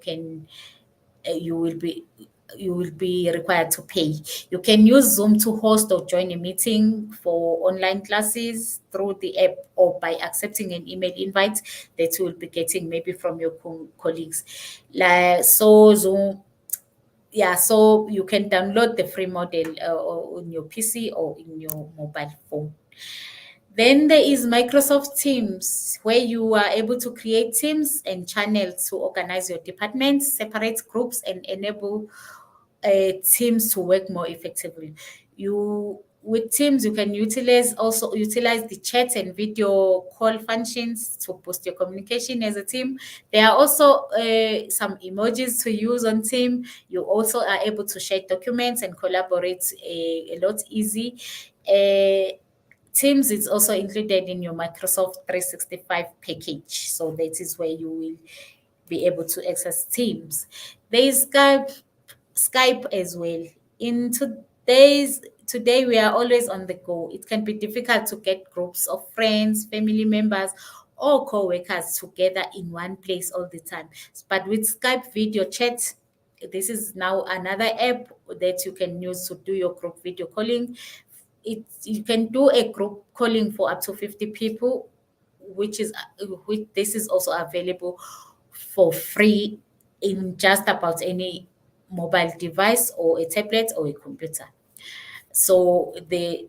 Speaker 1: will be required to pay. You can use Zoom to host or join a meeting for online classes through the app, or by accepting an email invite that you will be getting maybe from your colleagues. Like so, Zoom. Yeah, so you can download the free model on your PC or in your mobile phone. Then there is Microsoft Teams, where you are able to create teams and channels to organize your departments, separate groups, and enable teams to work more effectively. You with Teams, you can utilize the chat and video call functions to boost your communication as a team. There are also some emojis to use on Team. You also are able to share documents and collaborate a lot easy. Uh, Teams is also included in your Microsoft 365 package. So that is where you will be able to access Teams. There is Skype as well. In today we are always on the go. It can be difficult to get groups of friends, family members, or co-workers together in one place all the time. But with Skype video chat, this is now another app that you can use to do your group video calling. You can do a group calling for up to 50 people, which this is also available for free in just about any mobile device or a tablet or a computer. So the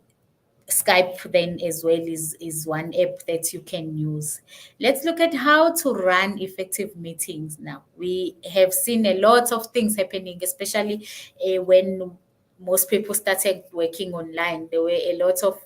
Speaker 1: Skype then as well is one app that you can use. Let's look at how to run effective meetings now. We have seen a lot of things happening, especially when most people started working online. There were a lot of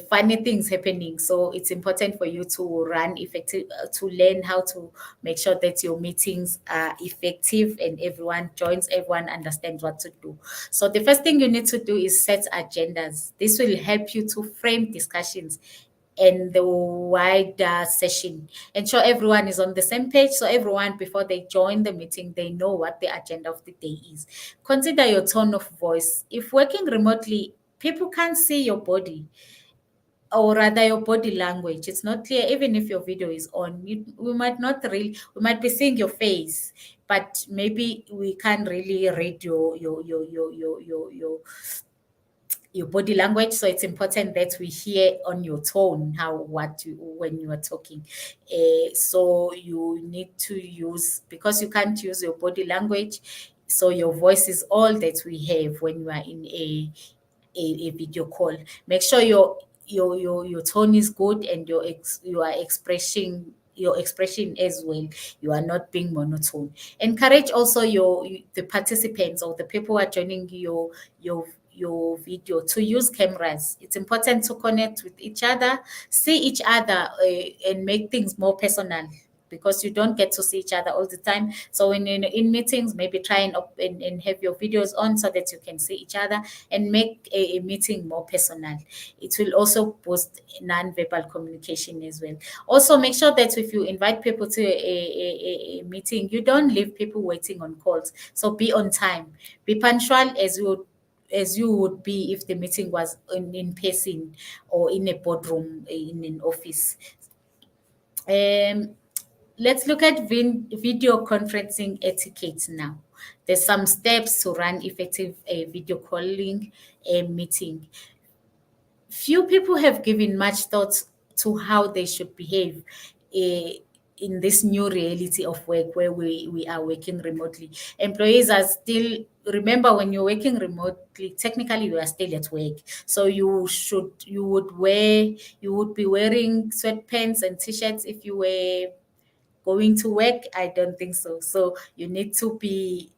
Speaker 1: funny things happening. So it's important for you to run effective, to learn how to make sure that your meetings are effective and everyone joins, everyone understands what to do. So the first thing you need to do is set agendas. This will help you to frame discussions and the wider session. Ensure everyone is on the same page, so everyone, before they join the meeting, they know what the agenda of the day is. Consider your tone of voice. If working remotely, people can't see your body, or rather your body language. It's not clear. Even if your video is on, we might not really, we might be seeing your face, but maybe we can't really read your body language. So it's important that we hear on your tone when you are talking. So you need to use, because you can't use your body language, so your voice is all that we have when you are in a video call. Make sure your tone is good, and you are expressing your expression as well. You are not being monotone. Encourage also the participants or the people who are joining your video to use cameras. It's important to connect with each other, see each other, and make things more personal, because you don't get to see each other all the time. So when you're in meetings, maybe try and have your videos on so that you can see each other and make a meeting more personal. It will also boost non-verbal communication as well. Also, make sure that if you invite people to a meeting, you don't leave people waiting on calls. So be on time, be punctual as you would be if the meeting was in person or in a boardroom, in an office. Let's look at video conferencing etiquette now. There's some steps to run effective video calling meeting. Few people have given much thought to how they should behave in this new reality of work, where we are working remotely. Employees are still remember when you're working remotely, technically you are still at work. So you would be wearing sweatpants and t-shirts if you were going to work. I don't think so. So you need to be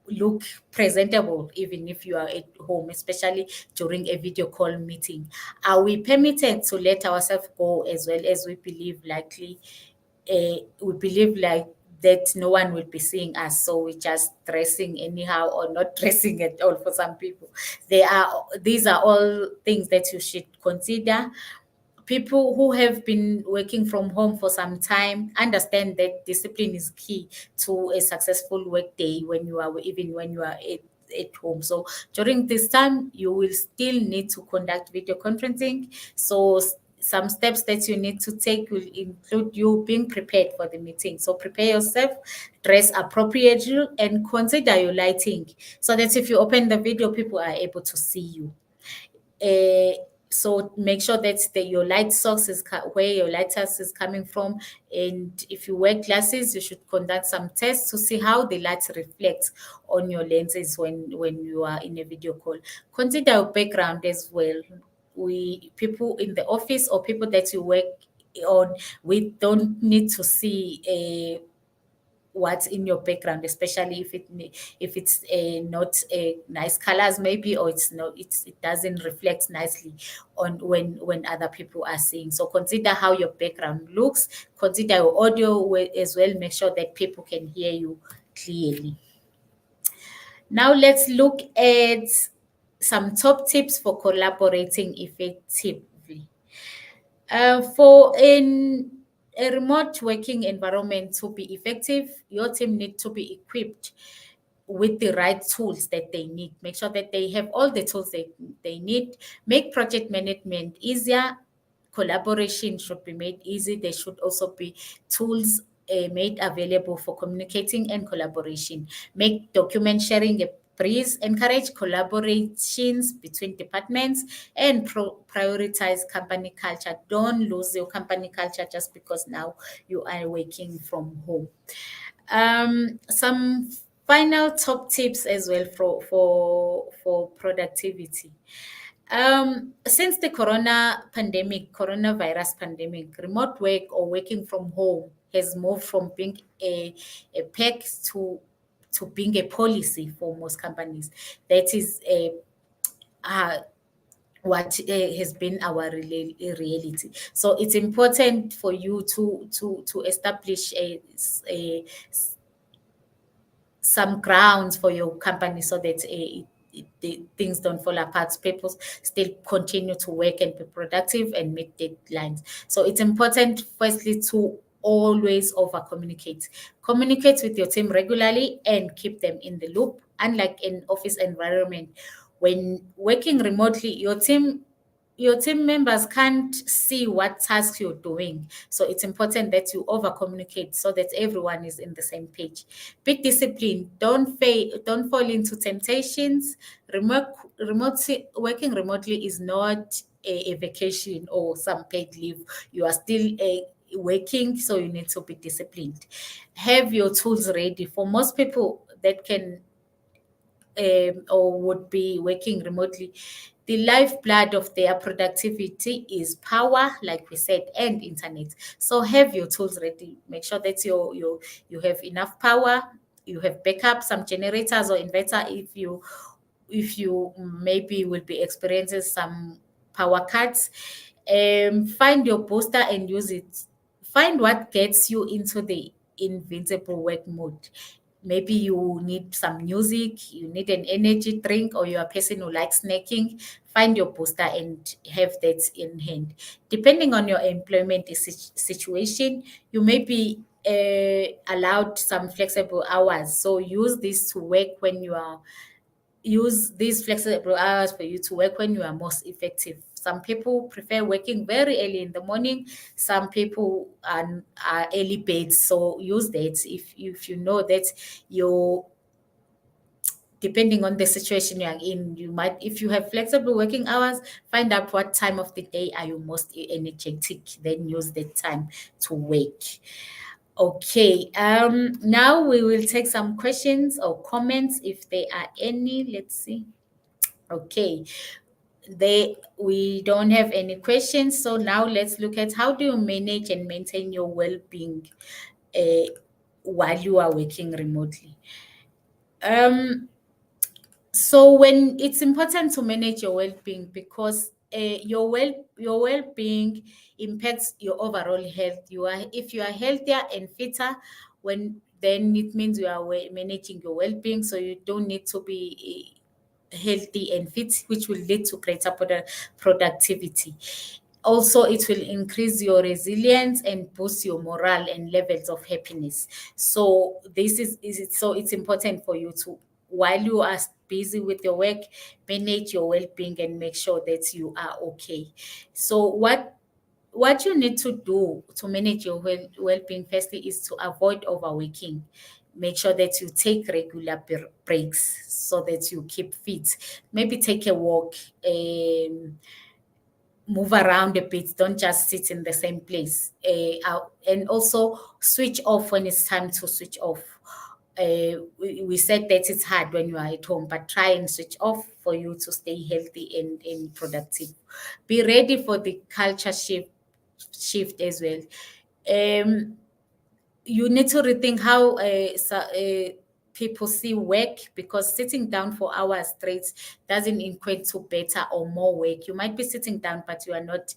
Speaker 1: look presentable even if you are at home, especially during a video call meeting. Are we permitted to let ourselves go as well as we believe like that no one will be seeing us, so we're just dressing anyhow or not dressing at all for some people. These are all things that you should consider. People who have been working from home for some time understand that discipline is key to a successful work day when you are at home. So during this time, you will still need to conduct video conferencing. So some steps that you need to take will include you being prepared for the meeting. So prepare yourself, dress appropriately, and consider your lighting so that if you open the video, people are able to see you. uh, so make sure that your light source is where your light source is coming from. And if you wear glasses, you should conduct some tests to see how the light reflects on your lenses when you are in a video call. Consider your background as well. We people in the office or people that you work on, we don't need to see what's in your background, especially if it's not nice colors maybe, or it doesn't reflect nicely on when other people are seeing. So consider how your background looks. Consider your audio as well. Make sure that people can hear you clearly. Now let's look at some top tips for collaborating effectively. For in a remote working environment to be effective, your team need to be equipped with the right tools that they need. Make sure that they have all the tools they need. Make project management easier. Collaboration should be made easy. There should also be tools made available for communicating and collaboration. Make document sharing a breeze. Encourage collaborations between departments, and prioritize company culture. Don't lose your company culture just because now you are working from home. Some final top tips as well for productivity. Since the coronavirus pandemic, remote work or working from home has moved from being a perk to being a policy for most companies. That is what has been our reality. So it's important for you to establish some grounds for your company so that the things don't fall apart. People still continue to work and be productive and meet deadlines. So it's important, firstly, to always over communicate. Communicate with your team regularly and keep them in the loop. Unlike an office environment, when working remotely, your team members can't see what tasks you're doing. So it's important that you over communicate so that everyone is in the same page. Be disciplined. Don't fall into temptations. Working remotely is not a vacation or some paid leave. You are still working, so you need to be disciplined. Have your tools ready. For most people that can or would be working remotely, the lifeblood of their productivity is power, like we said, and internet. So have your tools ready. Make sure that you have enough power. You have backup, some generators or inverter if you maybe will be experiencing some power cuts. Find your booster and use it. Find what gets you into the invincible work mode. Maybe you need some music, you need an energy drink, or you're a person who likes snacking. Find your booster and have that in hand. Depending on your employment situation, you may be allowed some flexible hours. So use these flexible hours for you to work when you are most effective. Some people prefer working very early in the morning. Some people are early birds, so use that. If you know that you depending on the situation you are in, you might, if you have flexible working hours, find out what time of the day are you most energetic, then use that time to work. Okay, now we will take some questions or comments if there are any. Let's see. Okay, we don't have any questions. So now let's look at how do you manage and maintain your well-being while you are working remotely. So when it's important to manage your well-being because your well-being impacts your overall health. If you are healthier and fitter, when then it means you are managing your well-being. So you don't need to be healthy and fit, which will lead to greater productivity. Also, it will increase your resilience and boost your morale and levels of happiness. So so it's important for you to, while you are busy with your work, manage your well-being and make sure that you are okay. So what you need to do to manage your well-being firstly is to avoid overworking. Make sure that you take regular breaks so that you keep fit. Maybe take a walk, move around a bit. Don't just sit in the same place. And also switch off when it's time to switch off. We said that it's hard when you are at home, but try and switch off for you to stay healthy and productive. Be ready for the culture shift as well. Um, you need to rethink how people see work, because sitting down for hours straight doesn't equate to better or more work. You might be sitting down, but you are not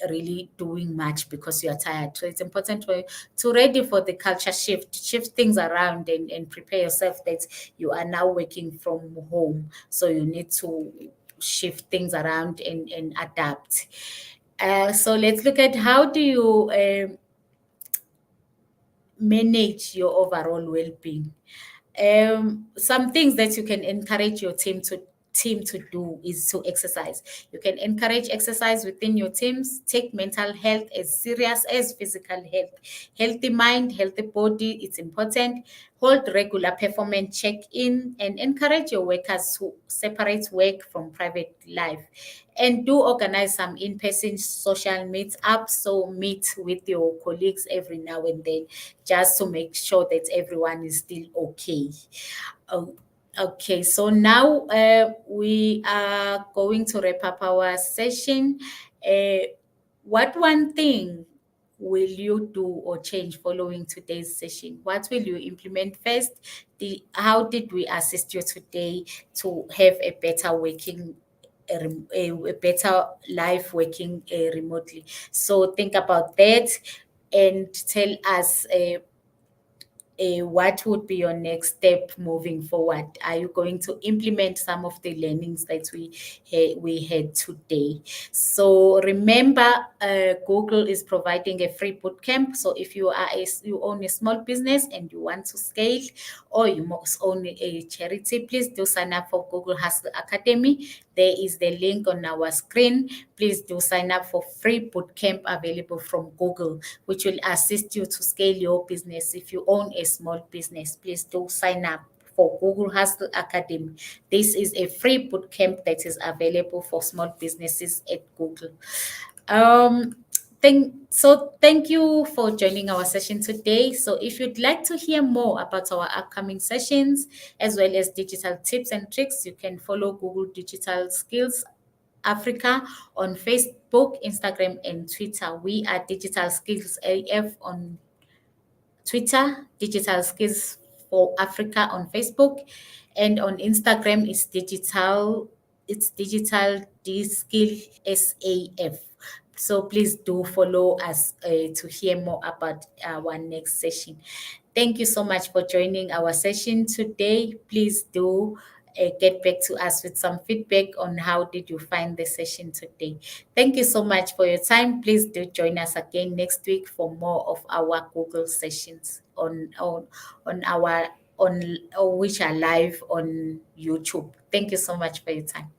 Speaker 1: really doing much because you are tired. So it's important for you to ready for the culture shift things around and prepare yourself that you are now working from home. So you need to shift things around and adapt. So let's look at how do you manage your overall well-being. Some things that you can encourage your team to do is to exercise. You can encourage exercise within your teams. Take mental health as serious as physical health. Healthy mind, healthy body, it's important. Hold regular performance check-in and encourage your workers to separate work from private life. And do organize some in-person social meet-ups. So meet with your colleagues every now and then, just to make sure that everyone is still okay. Oh, okay, so now we are going to wrap up our session. What one thing will you do or change following today's session? What will you implement first? How did we assist you today to have a better working a better life working remotely? So think about that and tell us what would be your next step moving forward? Are you going to implement some of the learnings that we had today? So remember, Google is providing a free bootcamp. So if you own a small business and you want to scale, or you must own a charity, please do sign up for Google Hustle Academy. There is the link on our screen. Please do sign up for free bootcamp available from Google, which will assist you to scale your business. If you own a small business, please do sign up for Google Hustle Academy. This is a free bootcamp that is available for small businesses at Google. Thank you for joining our session today. So if you'd like to hear more about our upcoming sessions, as well as digital tips and tricks, you can follow Google Digital Skills Africa on Facebook, Instagram, and Twitter. We are Digital Skills AF on Twitter, Digital Skills for Africa on Facebook, and on Instagram it's digital D skill SAF. So please do follow us to hear more about our next session. Thank you so much for joining our session today. Please do get back to us with some feedback on how did you find the session today. Thank you so much for your time. Please do join us again next week for more of our Google sessions on our on which are live on YouTube. Thank you so much for your time.